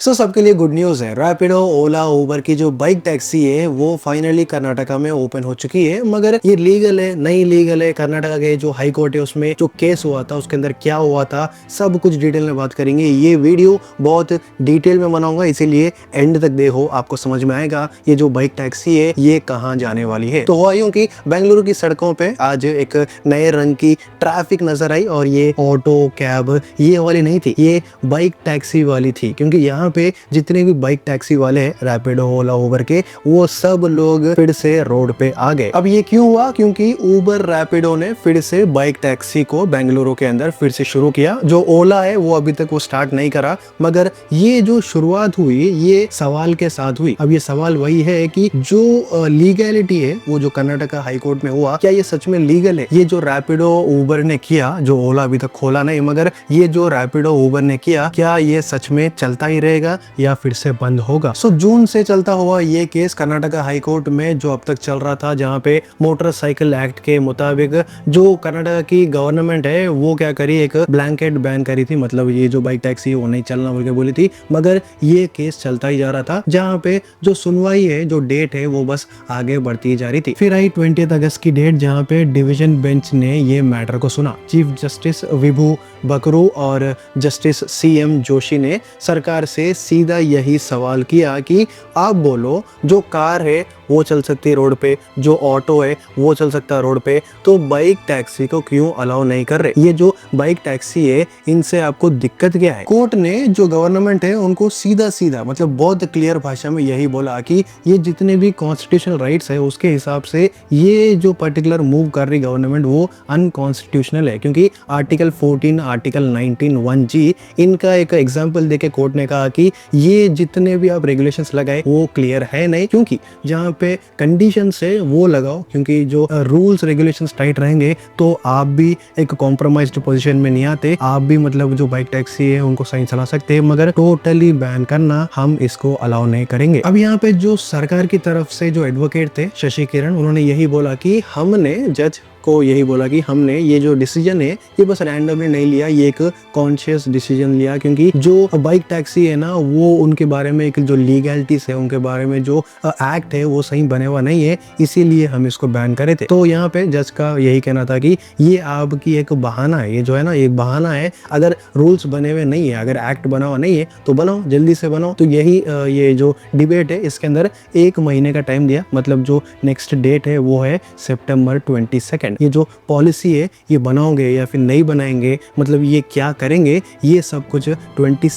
सबके लिए good news है। रैपिडो, ओला, उबर की जो बाइक टैक्सी है वो फाइनली कर्नाटका में ओपन हो चुकी है। मगर ये लीगल है नहीं लीगल है, कर्नाटका के जो हाई कोर्ट है उसमें जो केस हुआ था उसके अंदर क्या हुआ था, सब कुछ डिटेल में बात करेंगे। ये वीडियो बहुत डिटेल में बनाऊंगा, इसीलिए एंड तक देखो, आपको समझ में आएगा ये जो बाइक टैक्सी है ये कहाँ जाने वाली है। तो हुआ यूं कि बेंगलुरु की सड़कों पे आज एक नए रंग की ट्रैफिक नजर आई और ये ऑटो कैब ये वाली नहीं थी, ये बाइक टैक्सी वाली थी। क्योंकि यहाँ पे जितने भी बाइक टैक्सी वाले हैं रैपिडो, ओला, उबर के, वो सब लोग फिर से रोड पे आ गए। अब ये क्यों हुआ? क्योंकि उबर, रैपिडो ने फिर से बाइक टैक्सी को बेंगलुरु के अंदर फिर से शुरू किया। जो ओला है वो अभी तक वो स्टार्ट नहीं करा, मगर ये जो शुरुआत हुई ये सवाल के साथ हुई। अब ये सवाल वही है कि जो लीगैलिटी है वो जो कर्नाटका हाई कोर्ट में हुआ, क्या ये सच में लीगल है? ये जो रैपिडो, उबर ने किया, जो ओला अभी तक खोला नहीं, मगर ये जो रैपिडो, उबर ने किया, क्या ये सच में चलता ही रहेगा या फिर से बंद होगा? जून से चलता हुआ ये केस कर्नाटका हाई कोर्ट में जो अब तक चल रहा था, जहां पे मोटरसाइकिल एक्ट के मुताबिक जो कर्नाटका की गवर्नमेंट है वो क्या करी, एक ब्लैंकेट बैन करी थी। मतलब ये जो बाइक टैक्सी वो नहीं चलना बोल के बोली थी, मगर ये केस चलता ही जा रहा था, जहां पे जो सुनवाई है, जो डेट है वो बस आगे बढ़ती जा रही थी। फिर आई 20 अगस्त की डेट, जहां पे डिवीजन बेंच ने ये मैटर को सुना। चीफ जस्टिस विभू बकरू और जस्टिस CM जोशी ने सरकार से सीधा यही सवाल किया कि आप बोलो, जो कार है वो चल सकती है रोड पे, जो ऑटो है वो चल सकता है रोड पे, तो बाइक टैक्सी को क्यों अलाउ नहीं कर रहे? ये जो बाइक टैक्सी है इनसे आपको दिक्कत क्या है? कोर्ट ने जो गवर्नमेंट है उनको सीधा सीधा, मतलब बहुत क्लियर भाषा में यही बोला कि ये जितने भी कॉन्स्टिट्यूशनल राइट्स है उसके हिसाब से ये जो पर्टिकुलर मूव कर रही गवर्नमेंट वो अनकॉन्स्टिट्यूशनल है। क्योंकि आर्टिकल 14, आर्टिकल 19 1G, इनका एक एग्जाम्पल देके कोर्ट ने कहा कि ये जितने भी आप रेगुलेशंस लगाए वो क्लियर है नहीं, क्योंकि जहाँ पे कंडीशन है वो लगाओ। क्योंकि जो रूल्स रेगुलेशंस टाइट रहेंगे तो आप भी एक कॉम्प्रोमाइज्ड पोजीशन में नहीं आते, आप भी मतलब जो बाइक टैक्सी है उनको सही चला सकते हैं, मगर टोटली बैन करना हम इसको अलाउ नहीं करेंगे। अब यहाँ पे जो सरकार की तरफ से जो एडवोकेट थे शशि किरण, उन्होंने यही बोला कि हमने जज को यही बोला कि हमने ये जो डिसीजन है ये बस रैंडमली नहीं लिया, ये एक कॉन्शियस डिसीजन लिया। क्योंकि जो बाइक टैक्सी है ना वो उनके बारे में एक जो लीगैलिटीज है, उनके बारे में जो एक्ट है वो सही बने हुआ नहीं है, इसीलिए हम इसको बैन करे थे। तो यहाँ पे जज का यही कहना था कि ये आपकी एक बहाना है, ये जो है ना एक बहाना है। अगर रूल्स बने हुए नहीं है, अगर एक्ट बना हुआ नहीं है तो बनाओ, जल्दी से बनाओ। तो यही ये जो डिबेट है इसके अंदर 1 महीने का टाइम दिया। मतलब जो नेक्स्ट डेट है वो है सितंबर 22। ये जो पॉलिसी है ये बनाओगे या फिर नहीं बनाएंगे, मतलब ये क्या करेंगे, ये सब कुछ 22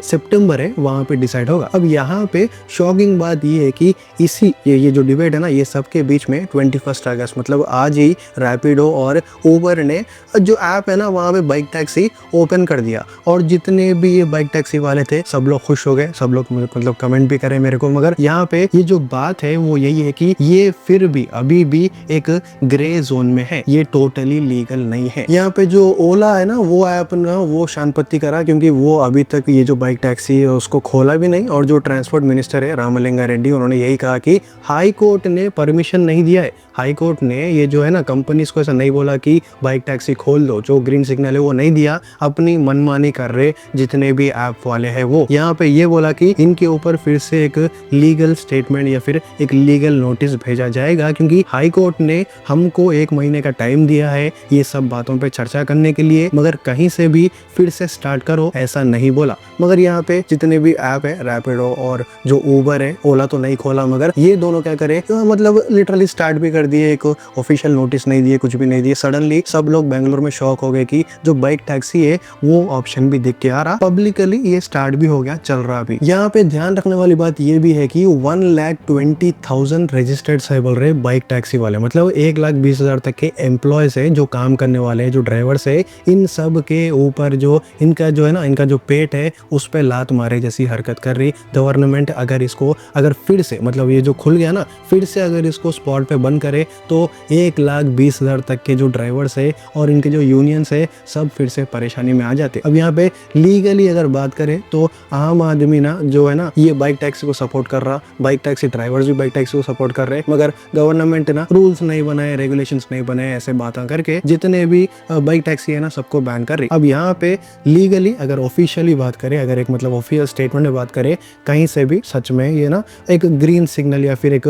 सितंबर है वहां पे डिसाइड होगा। अब यहाँ पे शॉकिंग बात ये है कि इसी ये जो डिबेट है ना ये सबके बीच में 21 अगस्त, मतलब आज ही रैपिडो और उबर ने जो ऐप है ना वहां पे बाइक टैक्सी ओपन कर दिया। और जितने भी ये बाइक टैक्सी वाले थे सब लोग खुश हो गए, सब लोग मतलब कमेंट भी करे मेरे को। मगर यहाँ पे ये जो बात है वो यही है कि ये फिर भी अभी भी एक ग्रे जोन में है, ये टोटली लीगल नहीं है। यहाँ पे जो ओला है ना वो ऐप ना वो शांतपत्ति करा, क्योंकि वो अभी तक ये जो बाइक टैक्सी है उसको खोला भी नहीं। और जो ट्रांसपोर्ट मिनिस्टर है रामलिंगा रेड्डी, उन्होंने यही कहा कि हाई कोर्ट ने परमिशन नहीं दिया है। हाई कोर्ट ने ये जो है ना कंपनीज को ऐसा नहीं बोला कि बाइक टैक्सी खोल दो, जो ग्रीन सिग्नल है वो नहीं दिया, अपनी मनमानी कर रहे जितने भी ऐप वाले हैं वो। यहाँ पे ये बोला कि इनके ऊपर फिर से एक लीगल स्टेटमेंट या फिर एक लीगल नोटिस भेजा जाएगा, क्योंकि हाई कोर्ट ने हमको 1 महीने का टाइम दिया है ये सब बातों पे चर्चा करने के लिए, मगर कहीं से भी फिर से स्टार्ट करो ऐसा नहीं बोला। मगर यहाँ पे जितने भी ऐप है रैपिडो और जो उबर है, ओला तो नहीं खोला, मगर ये दोनों क्या करे, तो मतलब लिटरली स्टार्ट भी कर दिए, एक ऑफिशियल नोटिस नहीं दिए, कुछ भी नहीं दिए। सडनली सब लोग बेंगलोर में शॉक हो गए कि जो बाइक टैक्सी है वो ऑप्शन भी दिख के आ रहा, पब्लिकली ये स्टार्ट भी हो गया, चल रहा भी। यहाँ पे ध्यान रखने वाली बात ये भी है कि 1,20,000 रजिस्टर्ड है बोल रहे बाइक टैक्सी वाले, मतलब 1,20,000 तक के एम्प्लॉयज है जो काम करने वाले हैं, जो ड्राइवर्स है, इन सब के ऊपर जो इनका जो है ना इनका जो पेट है उस पे लात मारे जैसी हरकत कर रही गवर्नमेंट। अगर इसको अगर फिर से मतलब ये जो खुल गया ना फिर से अगर इसको स्पॉट पे बंद करे करें तो 1,20,000 तक के जो ड्राइवर्स है और इनके जो यूनियंस है सब फिर से परेशानी में आ जाते। अब यहाँ पे लीगली अगर बात करें तो आम आदमी ना जो है ना ये बाइक टैक्सी को सपोर्ट कर रहा, बाइक टैक्सी ड्राइवर्स भी बाइक टैक्सी को सपोर्ट कर रहे, मगर गवर्नमेंट ना रूल्स नहीं बनाए, रेगुलेशंस नहीं बनाए, ऐसे बातें करके जितने भी बाइक टैक्सी है ना सबको बैन कर रही। अब यहाँ पे लीगली अगर ऑफिशियली बात करें, अगर एक मतलब ऑफिशियल स्टेटमेंट में बात करें, कहीं से भी सच में ये ना एक ग्रीन सिग्नल या फिर एक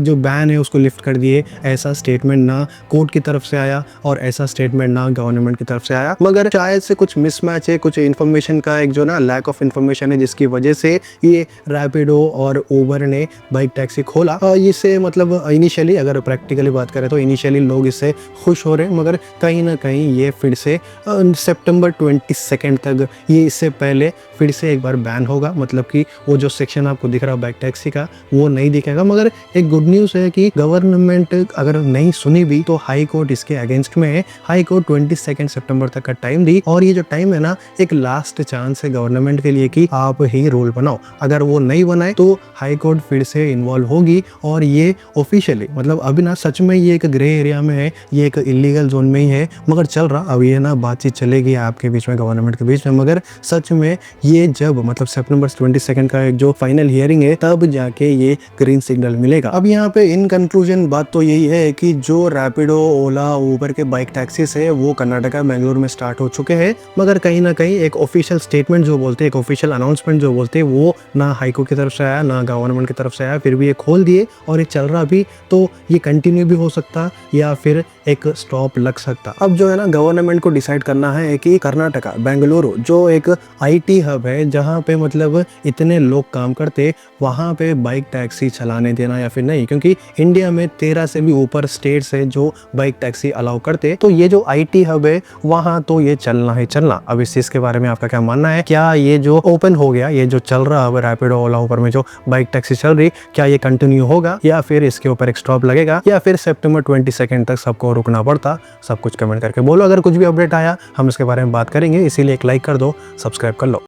जो बैन है उसको लिफ्ट कर दिए, ऐसा स्टेटमेंट ना कोर्ट की तरफ से आया और ऐसा स्टेटमेंट ना गवर्नमेंट की तरफ से आया। मगर शायद से कुछ मिसमैच है, कुछ इन्फॉर्मेशन का एक जो ना लैक ऑफ इन्फॉर्मेशन है, जिसकी वजह से ये रैपिडो और उबर ने बाइक टैक्सी खोला। इससे मतलब इनिशियली अगर प्रैक्टिकली बात करें तो इनिशियली लोग इससे खुश हो रहे, मगर कहीं ना कहीं ये फिर से सितंबर 22 तक, ये इससे पहले फिर से एक बार बैन होगा। मतलब कि वो जो सेक्शन आपको दिख रहा है बाइक टैक्सी का वो नहीं दिखेगा। मगर एक गुड न्यूज़ है कि गवर्नमेंट अगर नहीं सुनी भी तो हाई कोर्ट इसके अगेंस्ट में है। हाई कोर्ट 22 सितंबर तक का टाइम दी, और ये जो टाइम है ना एक लास्ट चांस है गवर्नमेंट के लिए कि आप ही रूल बनाओ। अगर वो नहीं बनाए तो हाई कोर्ट फिर से इन्वॉल्व होगी और ये ऑफिशियली मतलब अभी ना सच में ये एक ग्रे एरिया में है, ये एक इलीगल जोन में ही है, मगर चल रहा। अब ये ना बातचीत चलेगी आपके बीच में, गवर्नमेंट के बीच में, मगर सच में ये जब मतलब सितंबर 22 का एक जो फाइनल हियरिंग है तब जाके ये ग्रीन सिग्नल मिलेगा। अब यहाँ पे इन कंक्लूजन बात तो यही है कि जो रैपिडो, ओला, उबर के बाइक टैक्सीज है वो कर्नाटका, बेंगलुरु में स्टार्ट हो चुके हैं, मगर कहीं ना कहीं एक ऑफिशियल स्टेटमेंट जो बोलते हैं, एक ऑफिशियल अनाउंसमेंट जो बोलते हैं, वो ना हाईकोर्ट की तरफ से आया ना गवर्नमेंट की तरफ से आया। फिर भी ये खोल दिए और ये चल रहा भी, तो ये कंटिन्यू भी हो सकता या फिर एक स्टॉप लग सकता। अब जो है ना गवर्नमेंट को डिसाइड करना है कि कर्नाटका, बेंगलुरु जो एक आईटी हब है जहाँ पे मतलब इतने लोग काम करते, वहाँ पे बाइक टैक्सी चलाने देना या फिर नहीं, क्योंकि इंडिया में 13 से भी ऊपर स्टेट्स है जो बाइक टैक्सी अलाउ करते। तो ये जो आईटी हब है वहाँ तो ये चलना ही चलना। अब इस चीज के बारे में आपका क्या मानना है? क्या ये जो ओपन हो गया, ये जो चल रहा है रैपिडो, ओला, उबर में जो बाइक टैक्सी चल रही, क्या ये कंटिन्यू होगा या फिर इसके ऊपर एक स्टॉप लगेगा या फिर सितंबर 22 तक सबको रुकना पड़ता? सब कुछ कमेंट करके बोलो। अगर कुछ भी अपडेट आया हम इसके बारे में बात करेंगे, इसीलिए एक लाइक कर दो, सब्सक्राइब कर लो।